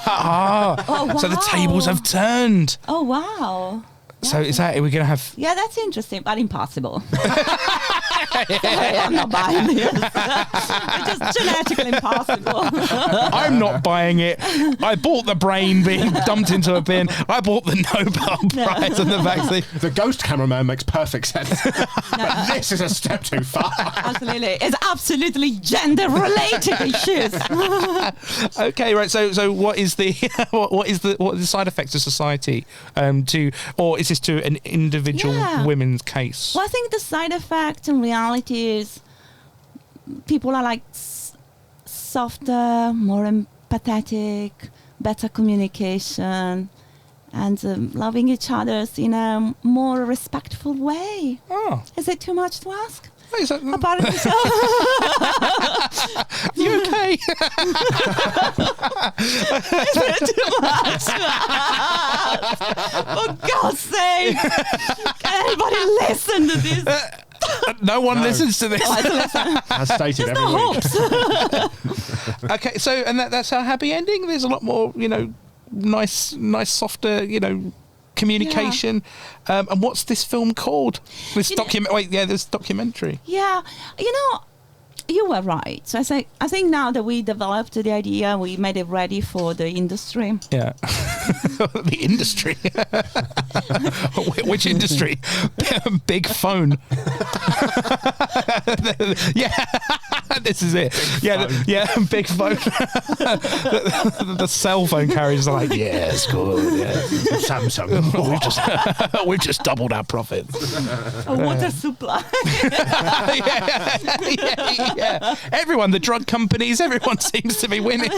Oh, wow. So the tables have turned. Oh, wow. So is that we're gonna have? Yeah, that's interesting, but impossible. Sorry, I'm not buying this. It's just genetically impossible. I'm not buying it. I bought the brain being dumped into a bin. I bought the Nobel Prize and the vaccine. The ghost cameraman makes perfect sense. But this is a step too far. Absolutely. It's absolutely gender-related issues. Okay, right. So what is the what is the side effects of society or is this to an individual women's case? Well, I think the side effect in reality is people are like softer, more empathetic, better communication, and loving each other in a more respectful way. Oh, Is it too much to ask? is that, Apparently so. you okay? Is it too much to ask? For God's sake. Can anybody listen to this? No one listens to this. Oh, I have to listen. As stated There's every no week. hopes. Okay, so and that's our happy ending. There's a lot more, nice, softer, communication. And what's this film called? This documentary. Yeah, You were right. So I think now that we developed the idea, we made it ready for the industry. Yeah. The industry. Which industry? Big phone. Yeah. This is it. Big phone. The cell phone carriers are like, yeah, it's good. Yeah. Samsung. We've just doubled our profits. A water supply. Yeah. Everyone, the drug companies, everyone seems to be winning.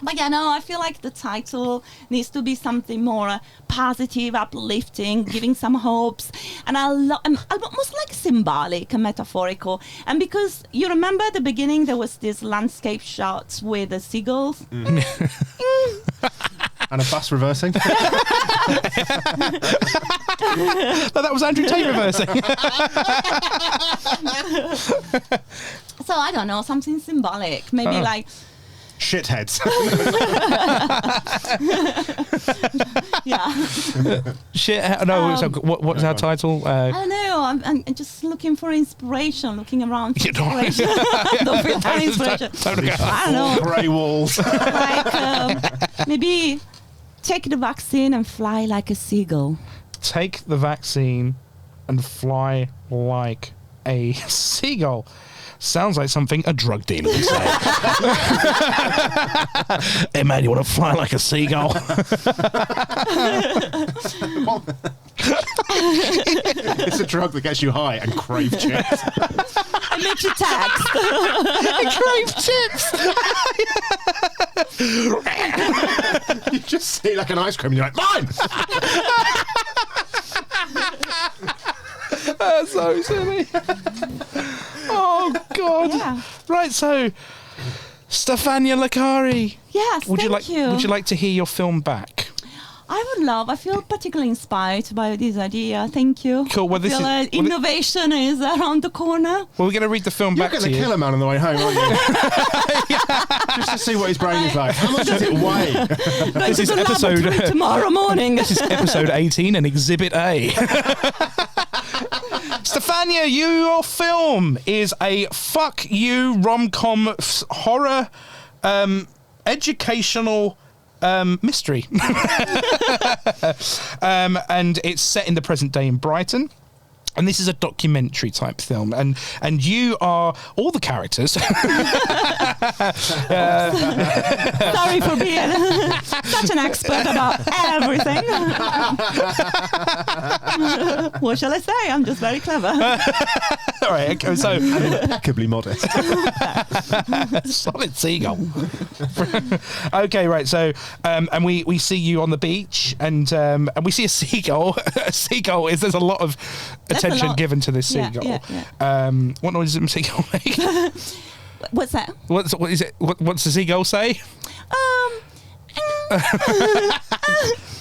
But yeah, no, I feel like the title needs to be something more positive, uplifting, giving some hopes. And almost like symbolic and metaphorical. And because you remember at the beginning, there was this landscape shots with the seagulls. And a bus reversing. No, that was Andrew Tate reversing. So I don't know, something symbolic. Maybe like... Shitheads. Yeah. Shit. No, so what's our title? I don't know. I'm just looking for inspiration, looking around for You don't- inspiration. Don't feel any inspiration. I don't know. Grey walls. Like maybe take the vaccine and fly like a seagull. Take the vaccine and fly like a seagull. Sounds like something a drug dealer would say. Hey man, you want to fly like a seagull? It's a drug that gets you high and crave chips. It makes you text. Crave chips. You just see like an ice cream and you're like, mine! That's so silly. Oh God! Yeah. Right, so Stefania Licari, Yes, would you thank like you. Would you like to hear your film back? I would love. I feel particularly inspired by this idea. Thank you. Cool, well, this I feel is- like innovation is around the corner. Well, we're going to read the film You're back going to to you. kill a man on the way home, aren't you? Just to see what his brain is like. How much does it weigh? Going This to is the episode- laboratory tomorrow morning. This is episode 18 and Exhibit A. Stefania, your film is a fuck you rom-com horror educational mystery. And it's set in the present day in Brighton. And this is a documentary type film, and you are all the characters. Sorry for being such an expert about everything. What shall I say? I'm just very clever. All right, okay, so Impeccably modest. solid seagull. Okay, right. So, and we see you on the beach, and we see a seagull. A seagull is there's a lot of attention given to this Yeah, seagull. yeah. What noise does a seagull make? What's that? What is it? What's the seagull say?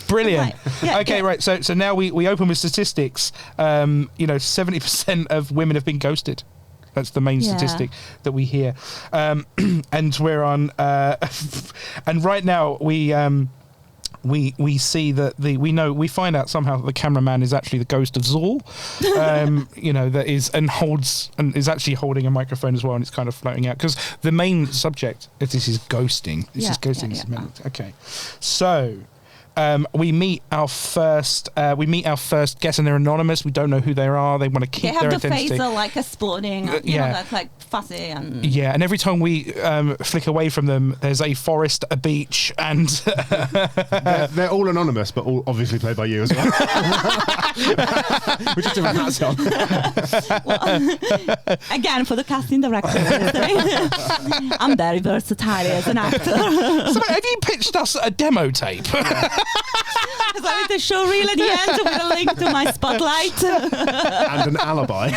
Brilliant. Right. Yeah, Okay, yeah. right. So now we open with statistics. 70% of women have been ghosted. That's the main Yeah. statistic that we hear. And we're on. And right now we see that we find out somehow that the cameraman is actually the ghost of Zool. That is actually holding a microphone as well, and it's kind of floating out because the main subject of this is ghosting. This is ghosting. Yeah. Okay, so. We meet our first guest, and they're anonymous. We don't know who they are. They want to They keep have their the identity. face like exploding. Yeah. That's like fussy and. Yeah, and every time we flick away from them, there's a forest, a beach, and They're all anonymous, but all obviously played by you as well. We're just doing hats on. Again, for the casting director, I'm very versatile as an actor. So have you pitched us a demo tape? So I need to show reel at the end with a link to my spotlight. And an alibi.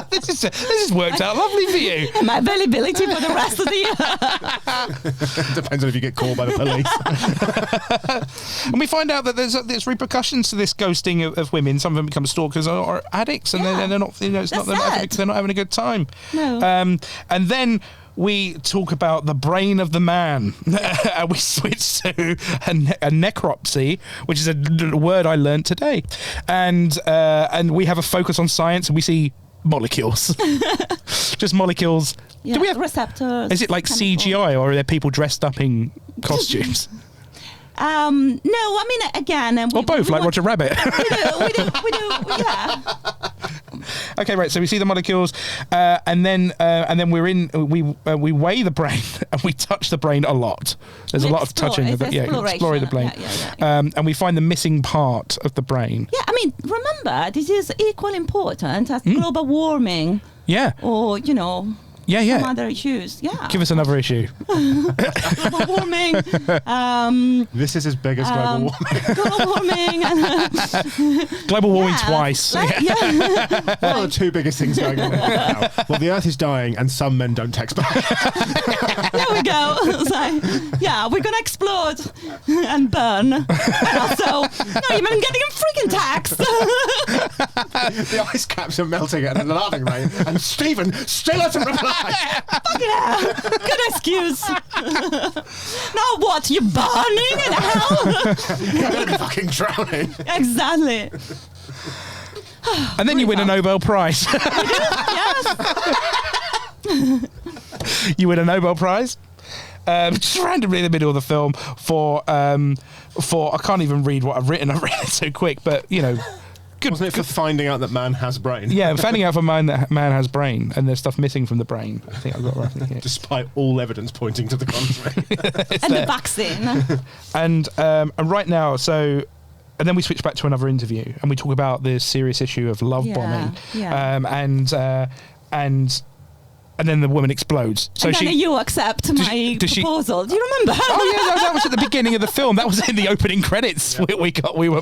This has worked out lovely for you. And my availability for the rest of the year. Depends on if you get called by the police. And we find out that there's repercussions to this ghosting of women. Some of them become stalkers or addicts, and Yeah. they're not. They're not having a good time. No. And then we talk about the brain of the man. And we switch to a necropsy, which is a word I learned today. And we have a focus on science, and we see molecules? Just molecules. Yeah, Do we have receptors? Is it like CGI, or are there people dressed up in costumes? No, I mean, again, Or both, like Roger Rabbit. we do, yeah. Okay, right. So we see the molecules, and then we weigh the brain and we touch the brain a lot. There's a lot of touching of it. Yeah, exploring the brain, and we find the missing part of the brain. Yeah, I mean, remember, this is equally important as global warming. Yeah. Or Yeah. some other issues. Yeah. Give us another issue. Global warming. This is as big as global warming. Global warming. Global warming twice. Like, yeah. What are the two biggest things going on now? Well, the Earth is dying, and some men don't text back. There we go. So, yeah, we're gonna explode and burn. And also, not even getting a freaking text. The ice caps are melting at an alarming rate, and Stephen still hasn't replied. Fuck yeah. Good excuse. Now what? You're burning in hell? You're gonna be fucking drowning. Exactly. And then you win a Nobel Prize. Yes. You win a Nobel Prize. Just randomly in the middle of the film for I can't even read what I've written. I've written it so quick, but good. Wasn't it for finding out that man has brain? Yeah, finding out for man that man has brain and there's stuff missing from the brain. I think I got it right here. Despite all evidence pointing to the contrary. And the vaccine. And right now, and then we switch back to another interview and we talk about the serious issue of love bombing. Yeah. And then the woman explodes. So and then you accept my proposal. Do you remember? Oh yeah, that was at the beginning of the film. That was in the opening credits. Yeah. We were.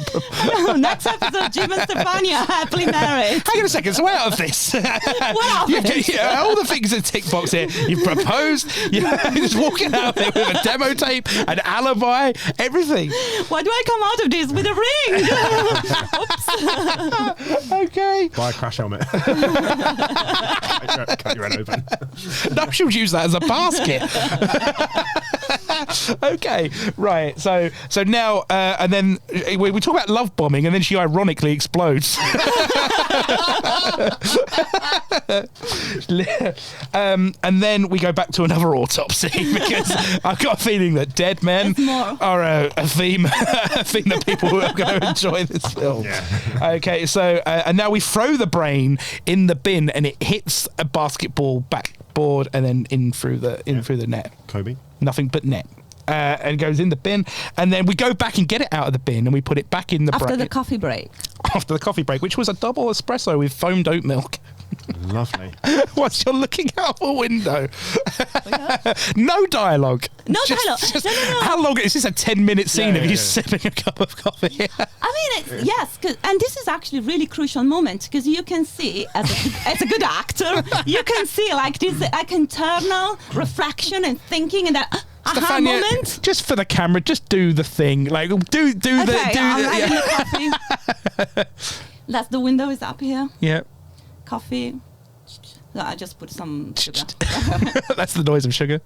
Next episode, Jim and Stefania happily married. Hang on a second. So we're out of this. All the things in the tick box here. You've proposed. You're just walking out there with a demo tape, an alibi, everything. Why do I come out of this with a ring? Oops. Okay. Buy a crash helmet. Cut your head open. No, she'll use that as a basket. Okay, right. So now, and then we talk about love bombing, and then she ironically explodes. And then we go back to another autopsy because I've got a feeling that dead men are a theme that people are going to enjoy this film. Yeah. Okay, so and now we throw the brain in the bin, and it hits a basketball backboard and then in through the net. Kobe. Nothing but net. And goes in the bin, and then we go back and get it out of the bin, and we put it back in the After the coffee break. After the coffee break, which was a double espresso with foamed oat milk. Lovely. Whilst you're looking out the window. No dialogue. No dialogue. No. How long is this? A 10-minute scene of you sipping a cup of coffee? I mean, yes, and this is actually a really crucial moment because you can see, as a good actor, you can see like this like internal reflection and thinking and that. Stefania, moment. Just for the camera, just do the thing. Like do Okay, I'm having the the coffee. That's the window is up here. Yeah. Coffee. So I just put some sugar. That's the noise of sugar.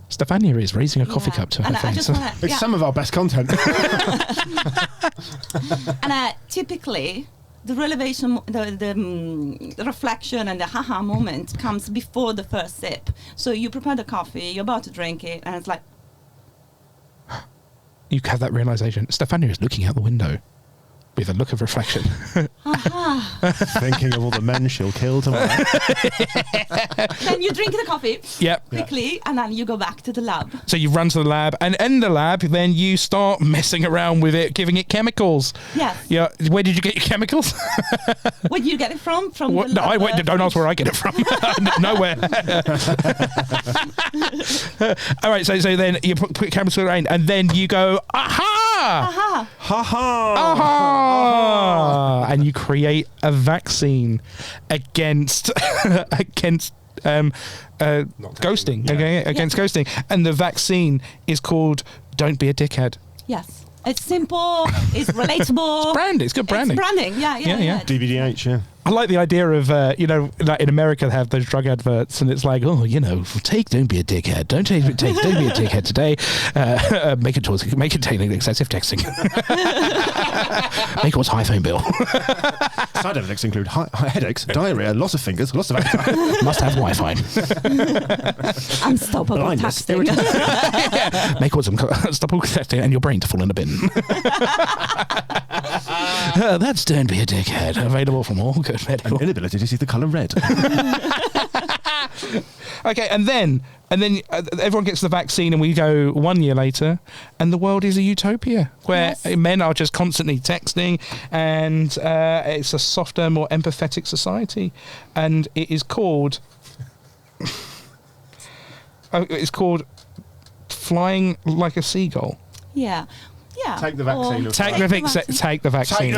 Stefania is raising a coffee cup to her face. It's some of our best content. And typically, the revelation, the reflection and the haha moment comes before the first sip. So you prepare the coffee, you're about to drink it, and it's like... You have that realization. Stefania is looking out the window with a look of reflection. Thinking of all the men she'll kill tomorrow. Then you drink the coffee quickly, and then you go back to the lab. So you run to the lab, and in the lab, then you start messing around with it, giving it chemicals. Yes. Yeah. Where did you get your chemicals? Where did you get it from? From what? the lab? No, don't ask where I get it from. Nowhere. All right. So then you put chemicals around, and then you go, aha! Aha! Ha ha! Aha! And you create a vaccine against ghosting. Yeah. Okay, against ghosting, and the vaccine is called "Don't Be a Dickhead." Yes. It's simple, it's relatable. It's branding. It's good branding. It's branding, yeah. DBDH, yeah. I like the idea of, like in America they have those drug adverts and it's like, don't be a dickhead. Don't be a dickhead today. Make it take excessive texting. Make what's iPhone bill. Side effects include headaches, diarrhea, loss of fingers, loss of appetite. Must have Wi-Fi. Unstoppable Blindness, texting. Make what's unstoppable texting and your brain to fall in a bin. That's Don't Be a Dickhead. Available from all good medical. An inability to see the colour red. Okay, and then everyone gets the vaccine and we go 1 year later and the world is a utopia where men are just constantly texting and it's a softer, more empathetic society. And it is called... it's called Flying Like a Seagull. Yeah. Take the vaccine. Take the vaccine. Take the vaccine.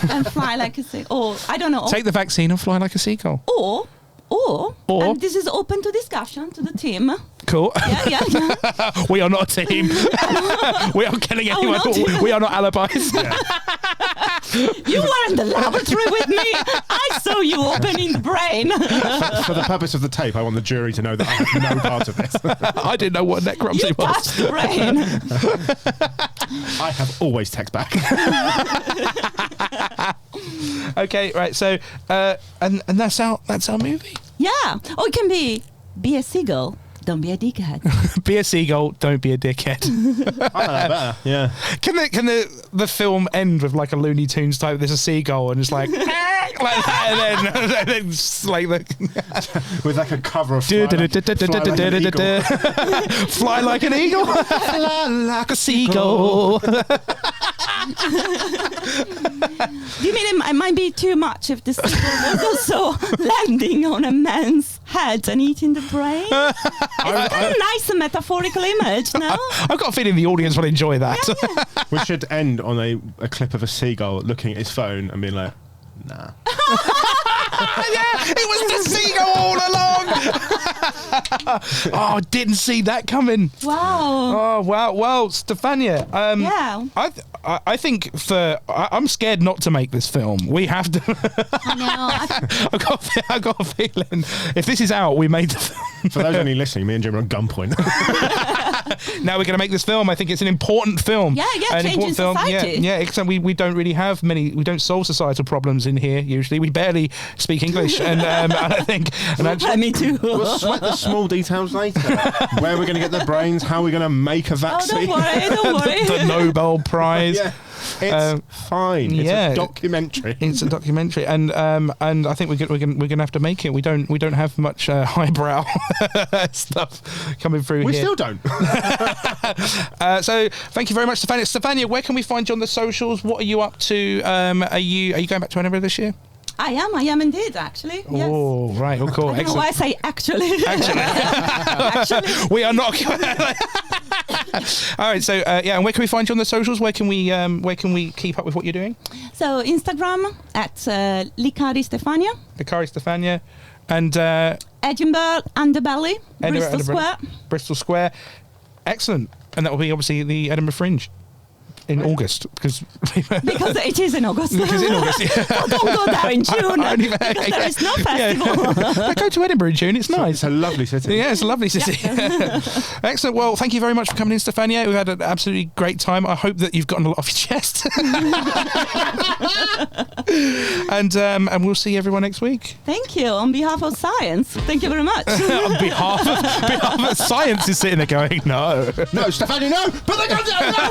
And fly like a seagull. Or, I don't know. Take the vaccine and fly like a seagull. Or, and this is open to discussion to the team. Cool. Yeah. We are not a team. We are killing anyone. We are not alibis. You were in the laboratory with me. I saw you opening the brain. For the purpose of the tape, I want the jury to know that I have no part of this. I didn't know what necropsy You was. touched the brain. I have always text back. Okay, right. So, and that's our movie. Yeah. Or it can be a seagull. Don't be a dickhead. Be a seagull. Don't be a dickhead. I like that better. Yeah. Can the film end with like a Looney Tunes type? There's a seagull and it's like like that, and then it's like with like a cover of Fly Like an Eagle. Fly like a seagull. Do you mean it might be too much if the seagull was also landing on a man's head and eating the brain? It's a nice metaphorical image, no? I've got a feeling the audience will enjoy that. Yeah. We should end on a clip of a seagull looking at his phone and being like, nah. Yeah, it was the seagull all along. Oh, didn't see that coming. Wow. Oh, wow. Well, Stefania, Yeah. I think I'm scared not to make this film. We have to. I know. I've got a feeling if this is out, we made the film. For those only listening, me and Jim are on gunpoint. Now we're going to make this film. I think it's an important film. Yeah, an changing important film. society. Yeah. Except we don't really have many. We don't solve societal problems in here usually. We barely speak English, and I think. Me too. We'll sweat the small details later. Where we're going to get the brains? How we're going to make a vaccine? Don't worry. The Nobel Prize. Yeah. It's fine. It's a documentary. It's a documentary, and I think we're gonna have to make it. We don't have much highbrow stuff coming through. We here. still don't. So thank you very much, Stefania. Stefania, where can we find you on the socials? What are you up to? Are you going back to Edinburgh this year? I am indeed, actually. Yes. Oh, right. Oh, cool. I don't know why I say actually. Actually. We are not. All right. So, and where can we find you on the socials? Where can we keep up with what you're doing? So, Instagram at Licari Stefania. Licari Stefania. And Edinburgh Underbelly, Bristol Square. Bristol Square. Excellent. And that will be obviously the Edinburgh Fringe. In August, because it is in August. Because in August, yeah. So don't go there in June because there is no festival. Yeah. Go to Edinburgh in June. It's nice. It's a lovely city. Yeah, it's a lovely city. Yeah. Excellent. Well, thank you very much for coming in, Stefania. We've had an absolutely great time. I hope that you've gotten a lot off your chest. And we'll see everyone next week. Thank you. On behalf of science, thank you very much. On behalf of science is sitting there going, no. No, Stefania, no! Put the gun down! No!